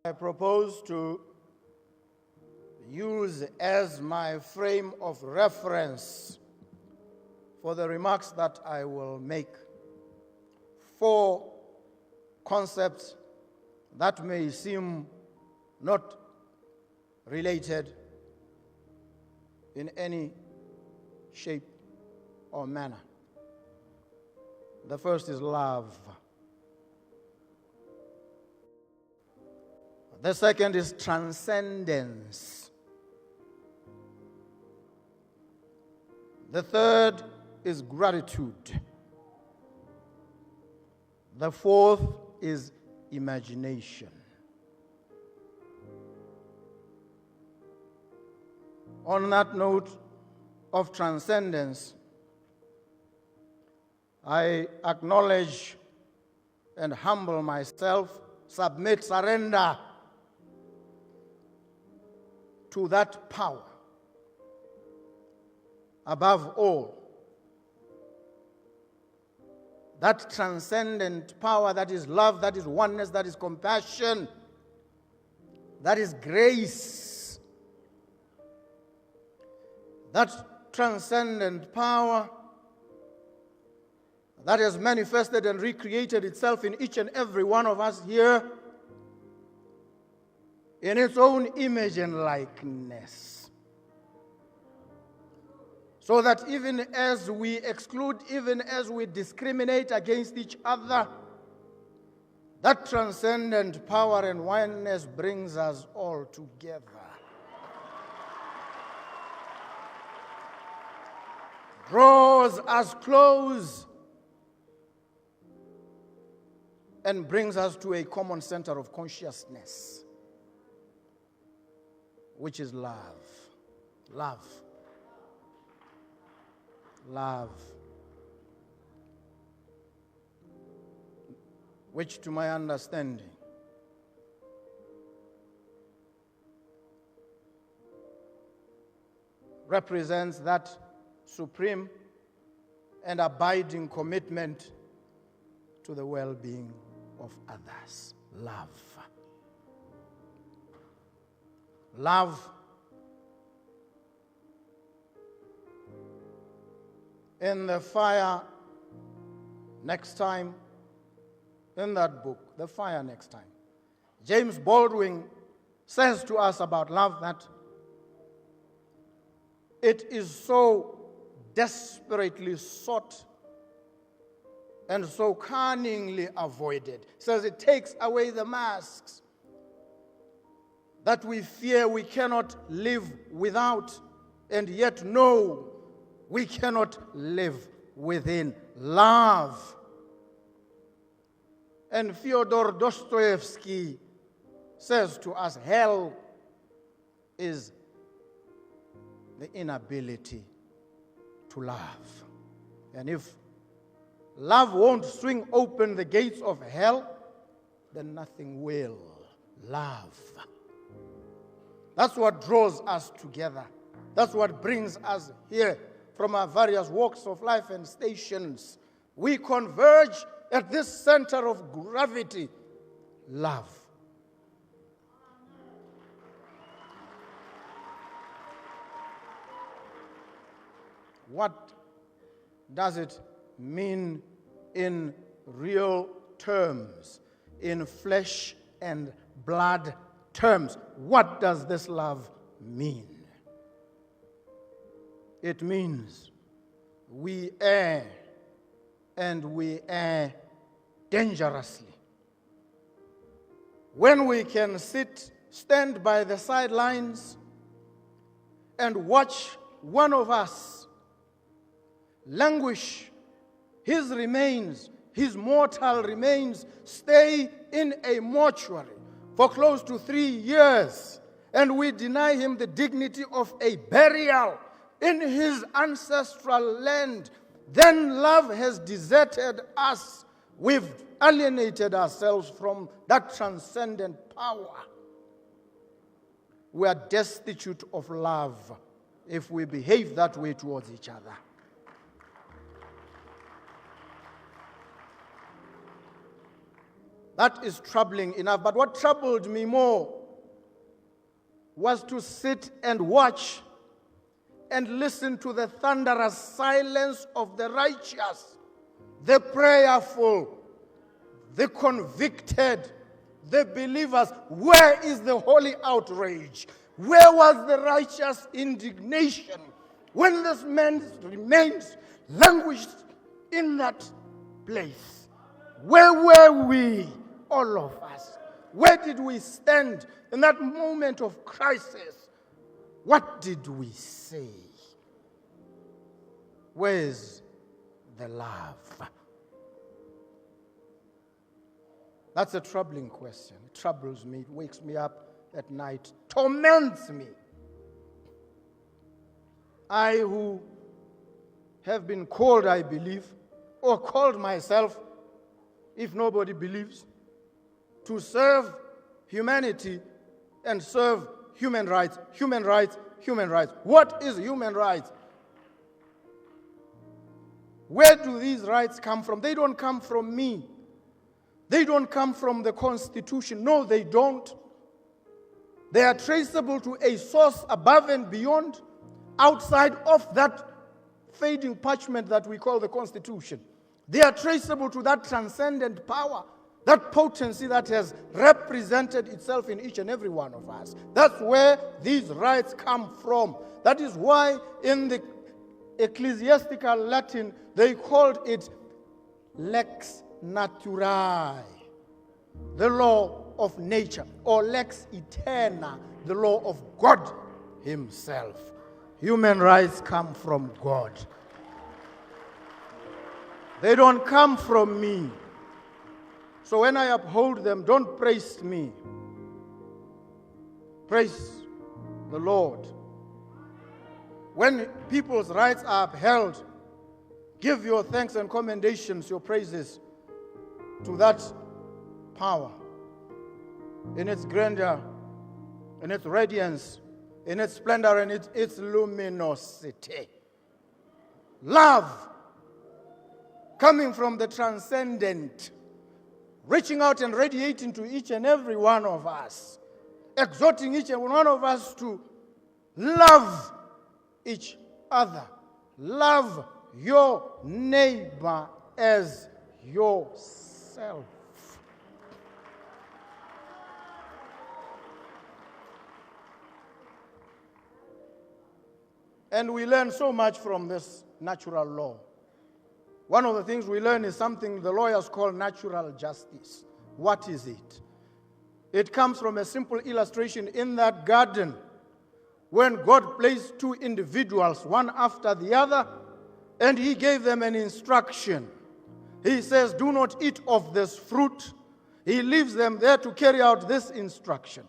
I propose to use as my frame of reference for the remarks that I will make 4 concepts that may seem not related in any shape or manner. The first is love. The second is transcendence. The third is gratitude. The fourth is imagination. On that note of transcendence, I acknowledge and humble myself, submit, surrender to that power above all, that transcendent power that is love, that is oneness, that is compassion, that is grace. That transcendent power that has manifested and recreated itself in each and every one of us here in its own image and likeness. So that even as we exclude, even as we discriminate against each other, that transcendent power and oneness brings us all together. Draws us close and brings us to a common center of consciousness, which is love. Love. Love. Which, to my understanding, represents that supreme and abiding commitment to the well-being of others. Love. Love. In the fire next time, in that book, The Fire Next Time, James Baldwin says to us about love that it is so desperately sought and so cunningly avoided. Says it takes away the masks that we fear we cannot live without, and yet know we cannot live within. Love. And Fyodor Dostoevsky says to us, hell is the inability to love. And if love won't swing open the gates of hell, then nothing will. Love. That's what draws us together. That's what brings us here from our various walks of life and stations. We converge at this center of gravity, love. What does it mean in real terms, in flesh and blood terms? What does this love mean? It means we err, and we err dangerously. When we can stand by the sidelines and watch one of us languish, his remains, his mortal remains, stay in a mortuary for close to 3 years, and we deny him the dignity of a burial in his ancestral land, then love has deserted us. We've alienated ourselves from that transcendent power. We are destitute of love if we behave that way towards each other. That is troubling enough. But what troubled me more was to sit and watch and listen to the thunderous silence of the righteous, the prayerful, the convicted, the believers. Where is the holy outrage? Where was the righteous indignation when this man remained languished in that place? Where were we, all of us? Where did we stand in that moment of crisis? What did we say? Where's the love? That's a troubling question. It troubles me. It wakes me up at night, torments me. I who have been called, I believe, or called myself, if nobody believes, to serve humanity and serve human rights, human rights, human rights. What is human rights? Where do these rights come from? They don't come from me. They don't come from the Constitution. No, they don't. They are traceable to a source above and beyond, outside of that fading parchment that we call the Constitution. They are traceable to that transcendent power, that potency that has represented itself in each and every one of us. That's where these rights come from. That is why in the ecclesiastical Latin, they called it lex naturae, the law of nature, or lex eterna, the law of God himself. Human rights come from God. They don't come from me. So when I uphold them, don't praise me. Praise the Lord. When people's rights are upheld, give your thanks and commendations, your praises to that power in its grandeur, in its radiance, in its splendor, and its luminosity. Love coming from the transcendent, reaching out and radiating to each and every one of us, exhorting each and one of us to love each other. Love your neighbor as yourself. And we learn so much from this natural law. One of the things we learn is something the lawyers call natural justice. What is it? It comes from a simple illustration in that garden when God placed two individuals, one after the other, and he gave them an instruction. He says, do not eat of this fruit. He leaves them there to carry out this instruction.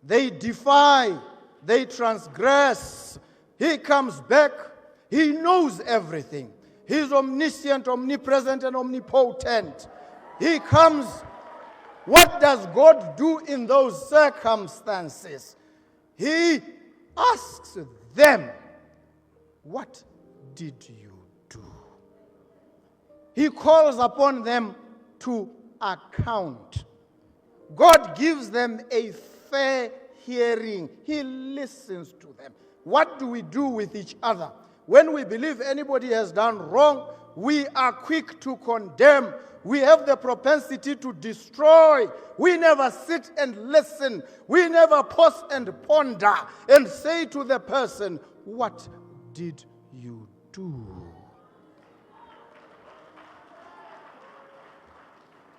They defy, they transgress. He comes back. He knows everything. He's omniscient, omnipresent, and omnipotent. He comes. What does God do in those circumstances? He asks them, what did you do? He calls upon them to account. God gives them a fair hearing. He listens to them. What do we do with each other? When we believe anybody has done wrong, we are quick to condemn. We have the propensity to destroy. We never sit and listen. We never pause and ponder and say to the person, what did you do?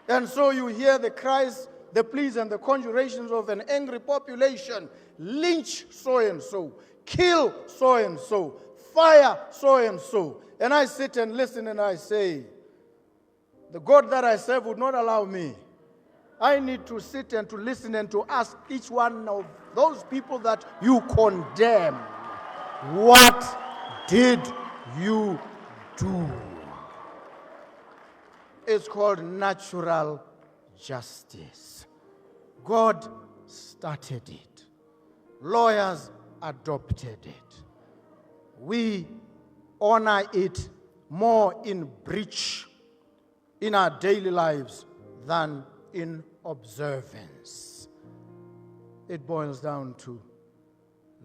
And so you hear the cries, the pleas, and the conjurations of an angry population. Lynch so-and-so. Kill so-and-so. Fire so-and-so. And I sit and listen and I say, the God that I serve would not allow me. I need to sit and to listen and to ask each one of those people that you condemn, what did you do? It's called natural justice. God started it. Lawyers adopted it. We honor it more in breach in our daily lives than in observance. It boils down to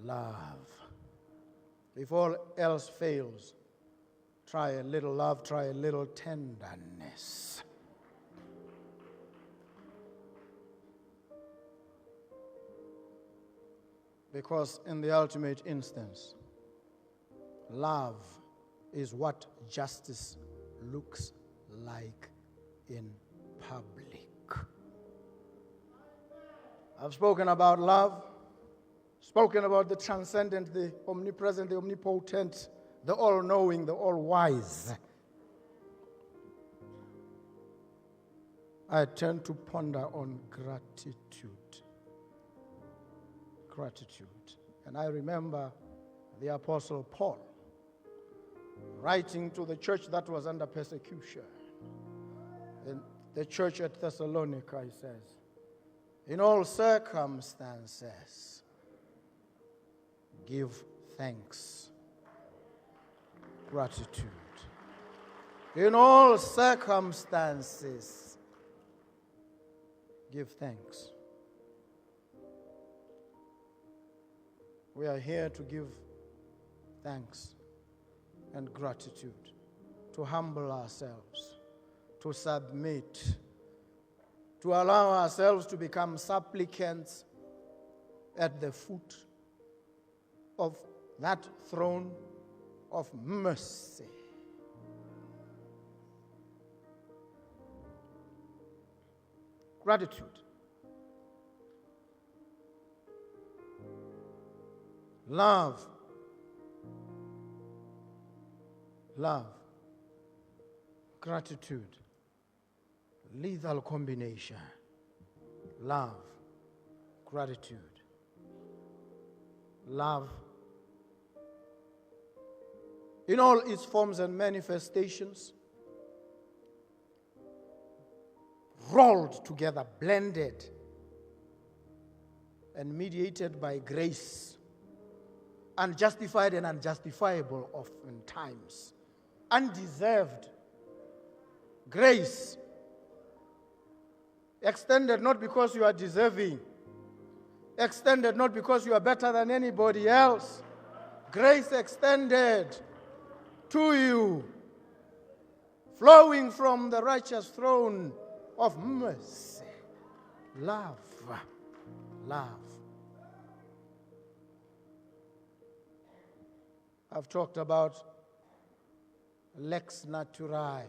love. If all else fails, try a little love, try a little tenderness. Because in the ultimate instance, love is what justice looks like in public. I've spoken about love, spoken about the transcendent, the omnipresent, the omnipotent, the all-knowing, the all-wise. I tend to ponder on gratitude. Gratitude. And I remember the Apostle Paul writing to the church that was under persecution. In the church at Thessalonica, he says, in all circumstances, give thanks. Gratitude. In all circumstances, give thanks. We are here to give thanks and gratitude, to humble ourselves, to submit, to allow ourselves to become supplicants at the foot of that throne of mercy. Gratitude. Love. Love. Gratitude. Lethal combination. Love. Gratitude. Love. In all its forms and manifestations, rolled together, blended, and mediated by grace, unjustified and unjustifiable oftentimes, undeserved grace, extended not because you are deserving, extended not because you are better than anybody else, grace extended to you, flowing from the righteous throne of mercy. Love. Love. I've talked about lex naturae,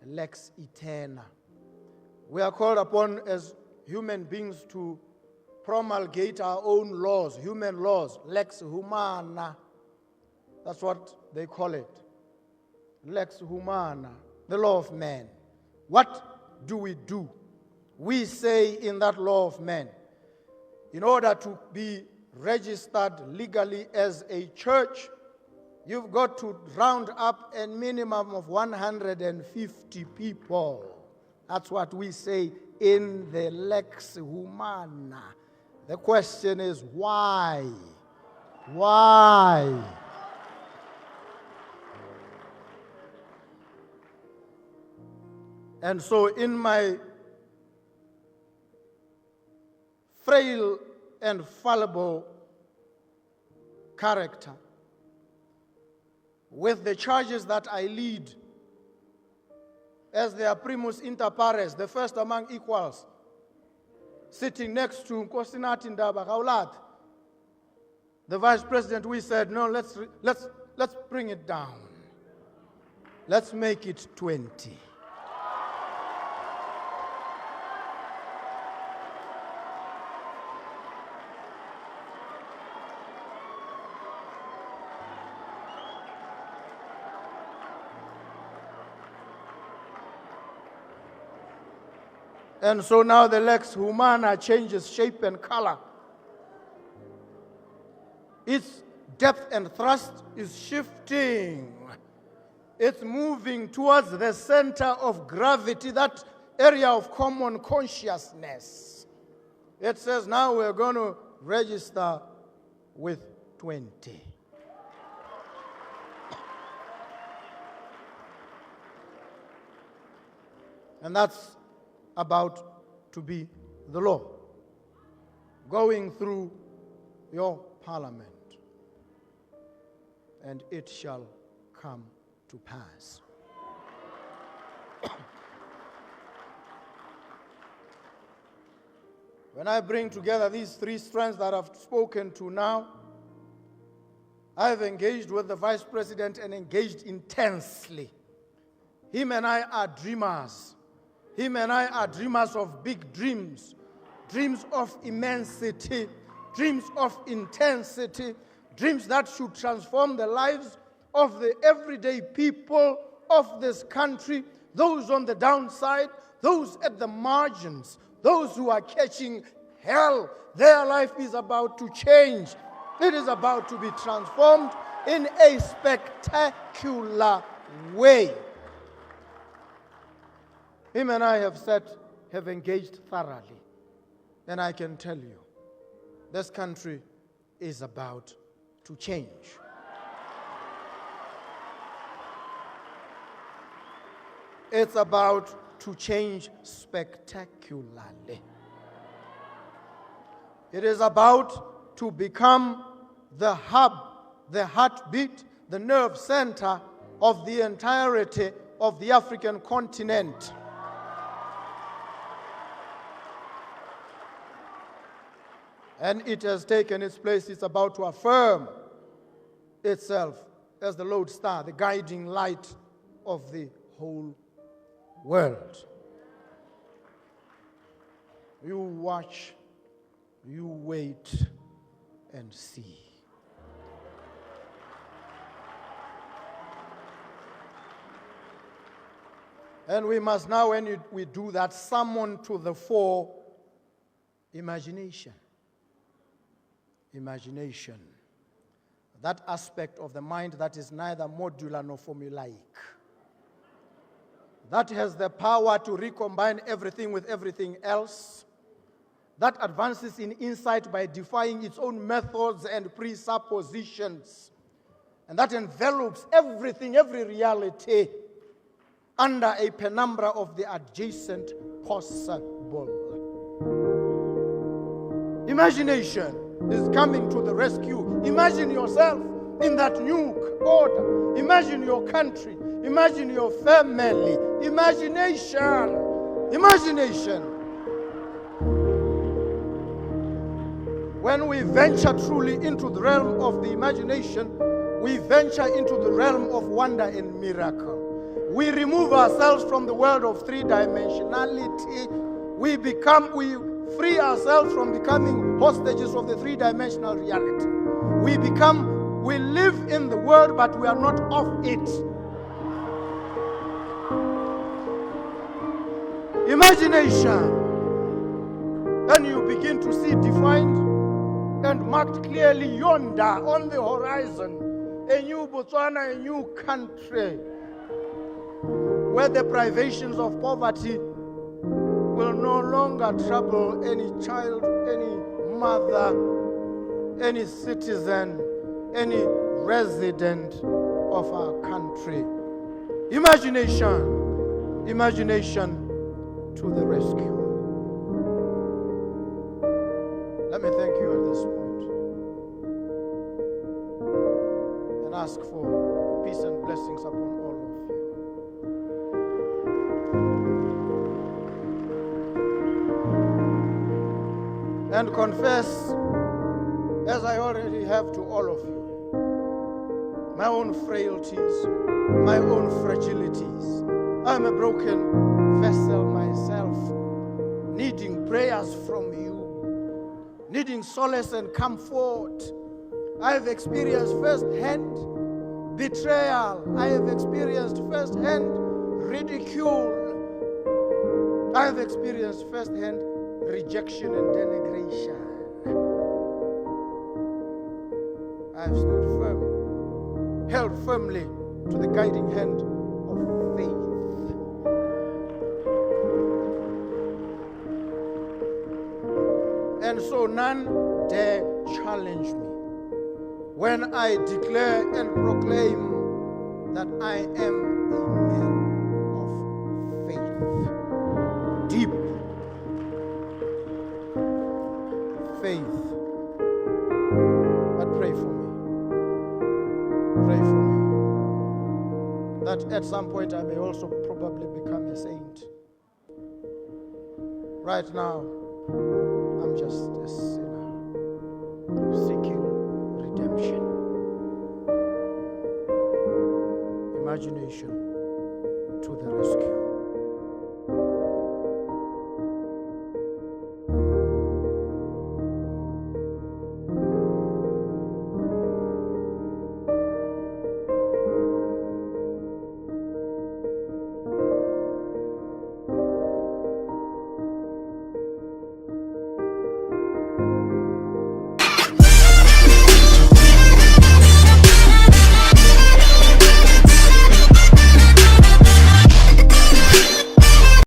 lex eterna. We are called upon as human beings to promulgate our own laws, human laws, lex humana. That's what they call it. Lex humana, the law of man. What do? We say in that law of man, in order to be registered legally as a church, you've got to round up a minimum of 150 people. That's what we say in the lex humana. The question is why? Why? And so in my frail and fallible character, with the charges that I lead as their primus inter pares, the first among equals, sitting next to Nkosinathi Ndaba Kaulath, the vice president, we said, no, let's bring it down. Let's make it 20. And so now the lex humana changes shape and color. Its depth and thrust is shifting. It's moving towards the center of gravity, that area of common consciousness. It says now we're going to register with 20. And that's about to be the law, going through your parliament, and it shall come to pass. When I bring together these three strands that I've spoken to now, I've engaged with the Vice President and engaged intensely. Him and I are dreamers. Him and I are dreamers of big dreams, dreams of immensity, dreams of intensity, dreams that should transform the lives of the everyday people of this country, those on the downside, those at the margins, those who are catching hell. Their life is about to change. It is about to be transformed in a spectacular way. Him and I have engaged thoroughly. And I can tell you, this country is about to change. It's about to change spectacularly. It is about to become the hub, the heartbeat, the nerve center of the entirety of the African continent. And it has taken its place. It's about to affirm itself as the lodestar, the guiding light of the whole world. You watch, you wait and see. And we must now, when we do that, summon to the fore imagination. Imagination. That aspect of the mind that is neither modular nor formulaic. That has the power to recombine everything with everything else. That advances in insight by defying its own methods and presuppositions. And that envelops everything, every reality, under a penumbra of the adjacent possible. Imagination is coming to the rescue. Imagine yourself in that new order. Imagine your country. Imagine your family. Imagination. Imagination. When we venture truly into the realm of the imagination, we venture into the realm of wonder and miracle. We remove ourselves from the world of three-dimensionality. We free ourselves from becoming hostages of the three-dimensional reality. We live in the world, but we are not of it. Imagination. Then you begin to see defined and marked clearly yonder on the horizon, a new Botswana, a new country, where the privations of poverty will no longer trouble any child, any mother, any citizen, any resident of our country. Imagination, imagination to the rescue. Let me thank you at this point and ask for peace and blessings upon all of you. And confess, as I already have to all of you, my own frailties, my own fragilities. I'm a broken vessel myself, needing prayers from you, needing solace and comfort. I have experienced firsthand betrayal. I have experienced firsthand ridicule. I have experienced firsthand rejection and denigration. I have stood firm, held firmly to the guiding hand of faith. And so none dare challenge me when I declare and proclaim that I am a man of faith, deep faith. But pray for me. Pray for me. That at some point I may also probably become a saint. Right now, I'm just a sinner seeking redemption. Imagination to the rescue.